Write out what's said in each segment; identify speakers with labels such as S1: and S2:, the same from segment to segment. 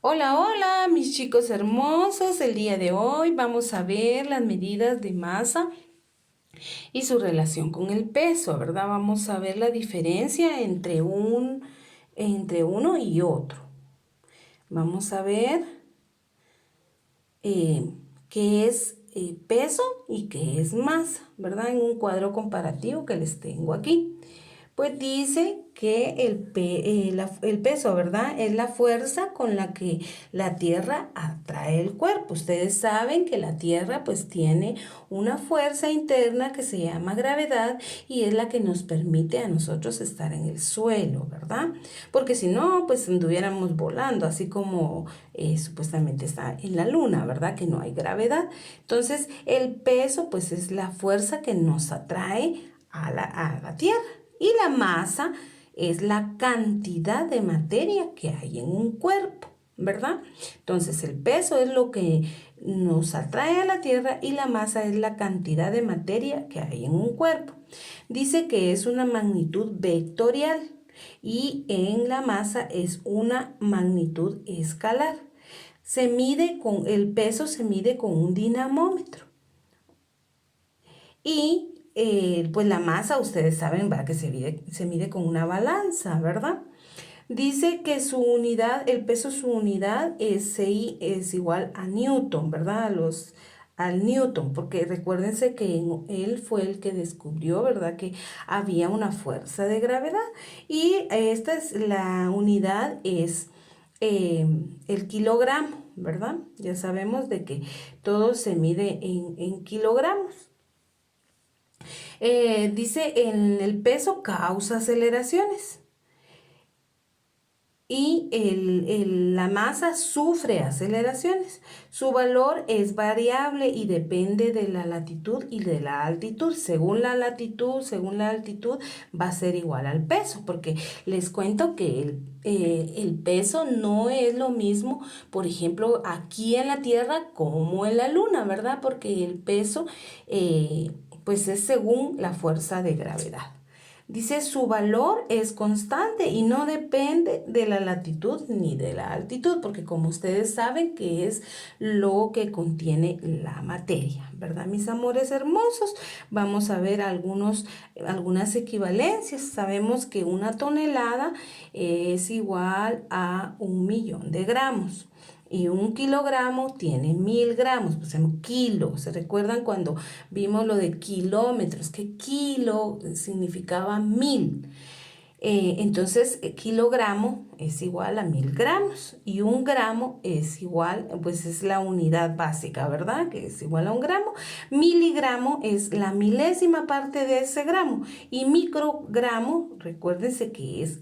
S1: Hola, hola, mis chicos hermosos. El día de hoy vamos a ver las medidas de masa y su relación con el peso, ¿verdad? Vamos a ver la diferencia entre uno y otro. Vamos a ver qué es peso y qué es masa, ¿verdad? En un cuadro comparativo que les tengo aquí. Pues dice que el peso, ¿verdad? Es la fuerza con la que la Tierra atrae el cuerpo. Ustedes saben que la Tierra pues tiene una fuerza interna que se llama gravedad y es la que nos permite a nosotros estar en el suelo, ¿verdad? Porque si no, pues anduviéramos volando, así como supuestamente está en la luna, ¿verdad? Que no hay gravedad. Entonces, el peso pues es la fuerza que nos atrae a la Tierra. Y la masa es la cantidad de materia que hay en un cuerpo, ¿verdad? Entonces el peso es lo que nos atrae a la Tierra y la masa es la cantidad de materia que hay en un cuerpo. Dice que es una magnitud vectorial y en la masa es una magnitud escalar. El peso se mide con un dinamómetro. Y pues la masa, ustedes saben, ¿verdad? Que se mide con una balanza, ¿verdad? Dice que su unidad, el peso, su unidad es SI es igual a Newton, ¿verdad? Al Newton, porque recuérdense que él fue el que descubrió, ¿verdad? Que había una fuerza de gravedad. Y esta es la unidad, es el kilogramo, ¿verdad? Ya sabemos de que todo se mide en kilogramos. Dice, en el peso causa aceleraciones y la masa sufre aceleraciones. Su valor es variable y depende de la latitud y de la altitud. Según la latitud, según la altitud, va a ser igual al peso, porque les cuento que el peso no es lo mismo, por ejemplo, aquí en la Tierra como en la Luna, ¿verdad? Porque el peso, pues es según la fuerza de gravedad. Dice, su valor es constante y no depende de la latitud ni de la altitud, porque como ustedes saben que es lo que contiene la materia, ¿verdad, mis amores hermosos? Vamos a ver algunas equivalencias. Sabemos que una tonelada es igual a 1.000.000 de gramos. Y un kilogramo tiene 1.000 gramos, pues en kilo. ¿Se recuerdan cuando vimos lo de kilómetros? Que kilo significaba 1.000. Entonces, kilogramo es igual a 1.000 gramos y un gramo es igual, pues es la unidad básica, ¿verdad? Que es igual a un gramo. Miligramo es la milésima parte de ese gramo y microgramo, recuérdense que es,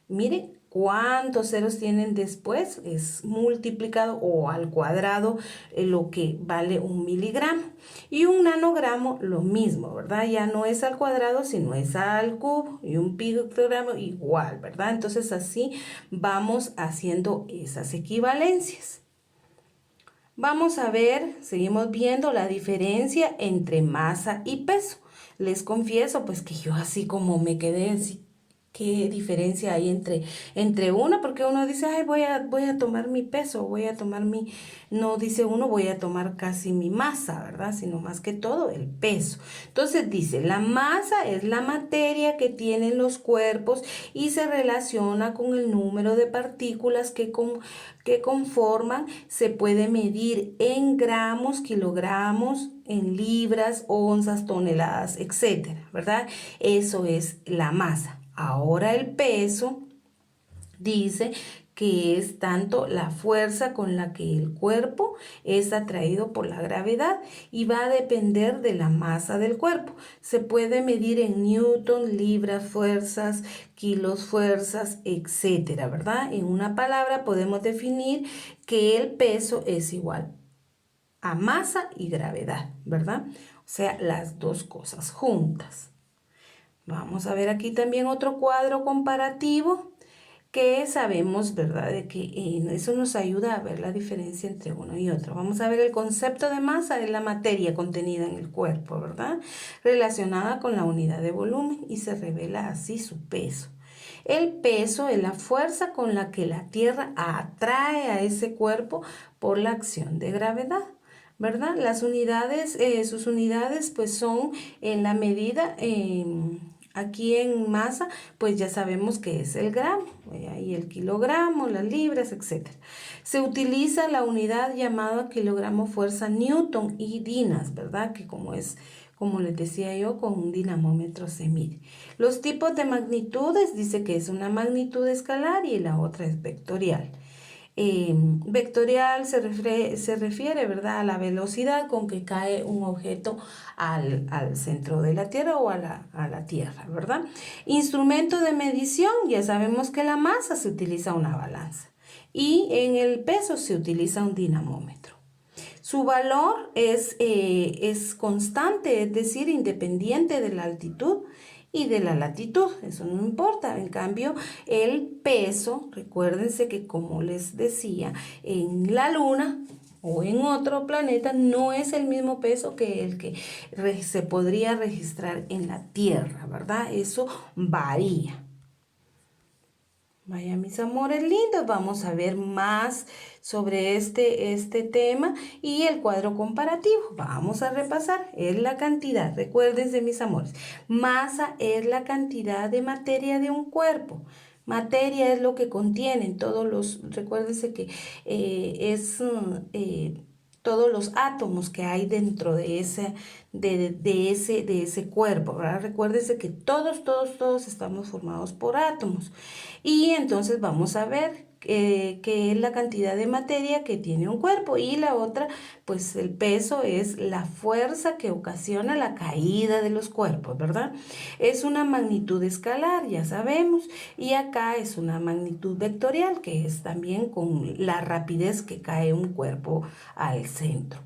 S1: miren, ¿cuántos ceros tienen después? Es multiplicado o al cuadrado lo que vale 1 miligramo. Y un nanogramo lo mismo, ¿verdad? Ya no es al cuadrado, sino es al cubo. Y un picogramo igual, ¿verdad? Entonces así vamos haciendo esas equivalencias. Vamos a ver, seguimos viendo la diferencia entre masa y peso. Les confieso pues que yo así como me quedé así, qué diferencia hay entre una, porque uno dice, ay, voy a tomar mi peso, no dice uno, voy a tomar casi mi masa, ¿verdad? Sino más que todo el peso. Entonces dice, la masa es la materia que tienen los cuerpos y se relaciona con el número de partículas que conforman, se puede medir en gramos, kilogramos, en libras, onzas, toneladas, etcétera, ¿verdad? Eso es la masa. Ahora el peso dice que es tanto la fuerza con la que el cuerpo es atraído por la gravedad y va a depender de la masa del cuerpo. Se puede medir en newton, libras, fuerzas, kilos, fuerzas, etcétera, ¿verdad? En una palabra podemos definir que el peso es igual a masa y gravedad, ¿verdad? O sea, las dos cosas juntas. Vamos a ver aquí también otro cuadro comparativo que sabemos, ¿verdad? De que eso nos ayuda a ver la diferencia entre uno y otro. Vamos a ver el concepto de masa, es la materia contenida en el cuerpo, ¿verdad? Relacionada con la unidad de volumen y se revela así su peso. El peso es la fuerza con la que la Tierra atrae a ese cuerpo por la acción de gravedad, ¿verdad? Las unidades, sus unidades pues son en la medida, aquí en masa, pues ya sabemos que es el gramo, y el kilogramo, las libras, etc. Se utiliza la unidad llamada kilogramo fuerza Newton y dinas, ¿verdad? Que como les decía yo, con un dinamómetro se mide. Los tipos de magnitudes, dice que es una magnitud escalar y la otra es vectorial. Vectorial se refiere, ¿verdad?, a la velocidad con que cae un objeto al centro de la Tierra o a la Tierra, ¿verdad? Instrumento de medición, ya sabemos que la masa se utiliza una balanza y en el peso se utiliza un dinamómetro. Su valor es constante, es decir, independiente de la altitud y de la latitud, eso no importa. En cambio, el peso, recuérdense que como les decía, en la Luna o en otro planeta no es el mismo peso que el que se podría registrar en la Tierra, ¿verdad? Eso varía. Vaya, mis amores lindos, vamos a ver más sobre este tema y el cuadro comparativo. Vamos a repasar. Es la cantidad, recuérdense, mis amores. Masa es la cantidad de materia de un cuerpo. Materia es lo que contienen recuérdense que todos los átomos que hay dentro de ese cuerpo, ¿verdad? Recuérdense que todos estamos formados por átomos. Y entonces vamos a ver qué es la cantidad de materia que tiene un cuerpo. Y la otra, pues el peso es la fuerza que ocasiona la caída de los cuerpos, ¿verdad? Es una magnitud escalar, ya sabemos. Y acá es una magnitud vectorial, que es también con la rapidez que cae un cuerpo al centro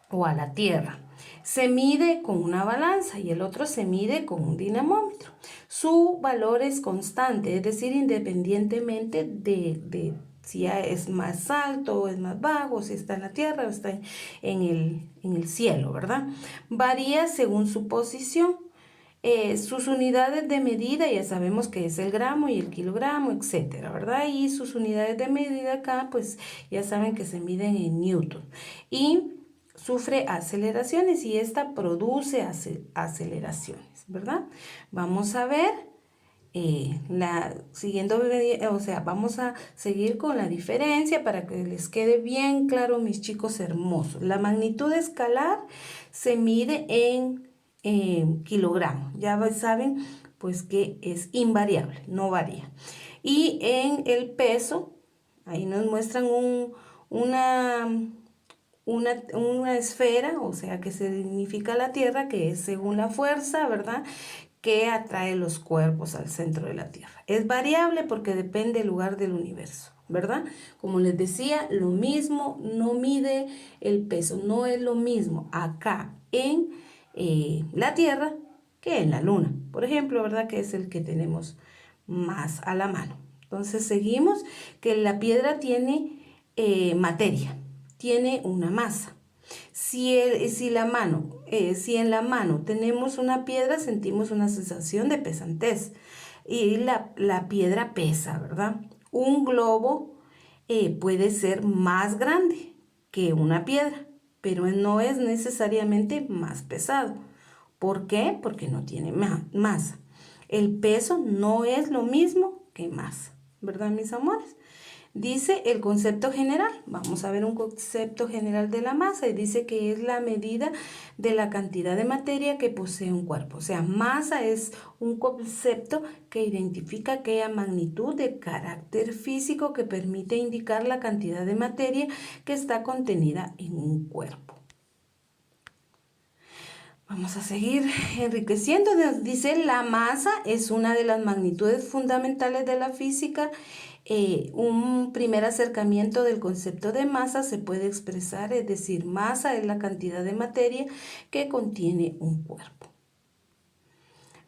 S1: o a la Tierra. Se mide con una balanza y el otro se mide con un dinamómetro. Su valor es constante, es decir, independientemente de si es más alto o es más bajo, si está en la Tierra o está en el cielo, ¿verdad? Varía según su posición. Sus unidades de medida, ya sabemos que es el gramo y el kilogramo, etcétera, ¿verdad? Y sus unidades de medida acá, pues ya saben que se miden en Newton. Y sufre aceleraciones y esta produce aceleraciones, ¿verdad? Vamos a ver, vamos a seguir con la diferencia para que les quede bien claro, mis chicos hermosos. La magnitud escalar se mide en kilogramos. Ya saben, pues que es invariable, no varía. Y en el peso, ahí nos muestran una esfera, o sea, que significa la Tierra, que es según la fuerza, ¿verdad?, que atrae los cuerpos al centro de la Tierra. Es variable porque depende del lugar del universo, ¿verdad? Como les decía, lo mismo no mide el peso, no es lo mismo acá en la Tierra que en la Luna, por ejemplo, ¿verdad?, que es el que tenemos más a la mano. Entonces seguimos que la piedra tiene materia, tiene una masa. Si en la mano tenemos una piedra, sentimos una sensación de pesantez y la piedra pesa, ¿verdad? Un globo puede ser más grande que una piedra, pero no es necesariamente más pesado. ¿Por qué? Porque no tiene masa. El peso no es lo mismo que masa, ¿verdad, mis amores? Dice el concepto general. Vamos a ver un concepto general de la masa y dice que es la medida de la cantidad de materia que posee un cuerpo. O sea, masa es un concepto que identifica aquella magnitud de carácter físico que permite indicar la cantidad de materia que está contenida en un cuerpo. Vamos a seguir enriqueciendo. Dice, la masa es una de las magnitudes fundamentales de la física. Un primer acercamiento del concepto de masa se puede expresar, es decir, masa es la cantidad de materia que contiene un cuerpo.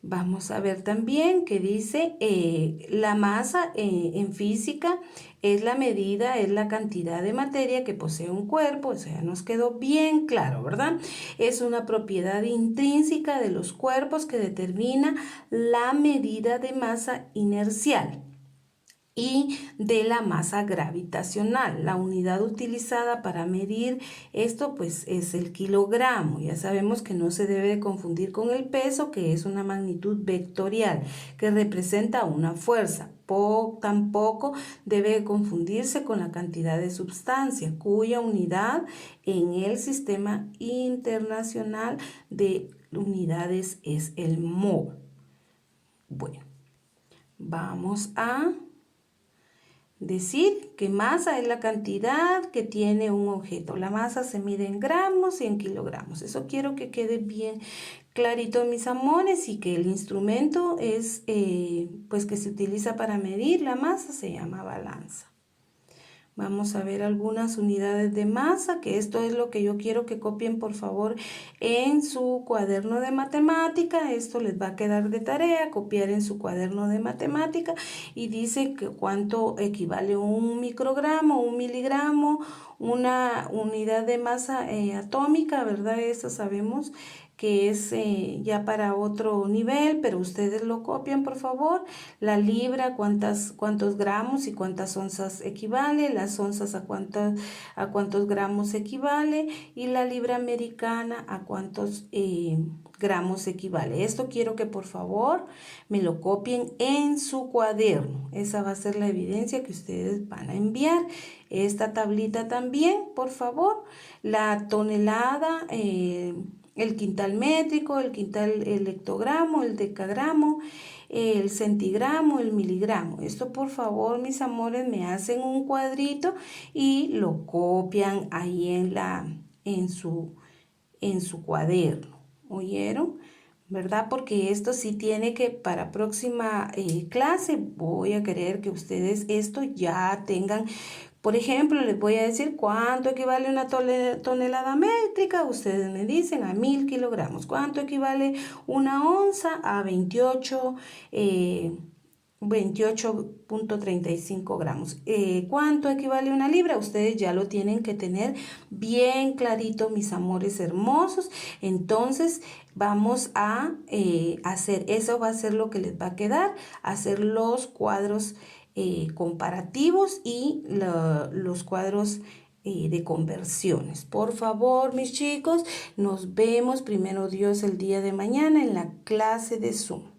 S1: Vamos a ver también que dice la masa en física es la medida, es la cantidad de materia que posee un cuerpo, o sea, nos quedó bien claro, ¿verdad? Es una propiedad intrínseca de los cuerpos que determina la medida de masa inercial y de la masa gravitacional. La unidad utilizada para medir esto pues es el kilogramo. Ya sabemos que no se debe confundir con el peso, que es una magnitud vectorial que representa una fuerza. Tampoco debe confundirse con la cantidad de sustancia, cuya unidad en el sistema internacional de unidades es el mol. Bueno, vamos a decir que masa es la cantidad que tiene un objeto. La masa se mide en gramos y en kilogramos. Eso quiero que quede bien clarito, mis amores, y que el instrumento es, pues que se utiliza para medir la masa se llama balanza. Vamos a ver algunas unidades de masa, que esto es lo que yo quiero que copien por favor en su cuaderno de matemática. Esto les va a quedar de tarea, copiar en su cuaderno de matemática, y dice que cuánto equivale un microgramo, un miligramo, una unidad de masa atómica, ¿verdad? Eso sabemos que es ya para otro nivel, pero ustedes lo copian por favor. La libra, cuántos gramos y cuántas onzas equivale, las onzas a cuántos gramos equivale, y la libra americana a cuántos gramos equivale. Esto quiero que por favor me lo copien en su cuaderno. Esa va a ser la evidencia que ustedes van a enviar. Esta tablita también, por favor. La tonelada, el quintal métrico, el quintal hectogramo, el decagramo, el centigramo, el miligramo. Esto por favor, mis amores, me hacen un cuadrito y lo copian ahí en su cuaderno. ¿Oyeron? ¿Verdad? Porque esto sí tiene que, para próxima clase, voy a querer que ustedes esto ya tengan. Por ejemplo, les voy a decir cuánto equivale una tonelada métrica. Ustedes me dicen a 1000 kilogramos. ¿Cuánto equivale una onza? A 28.35 gramos. ¿Cuánto equivale una libra? Ustedes ya lo tienen que tener bien clarito, mis amores hermosos. Entonces vamos a hacer, eso va a ser lo que les va a quedar, hacer los cuadros comparativos y los cuadros de conversiones. Por favor, mis chicos, nos vemos primero Dios el día de mañana en la clase de Zoom.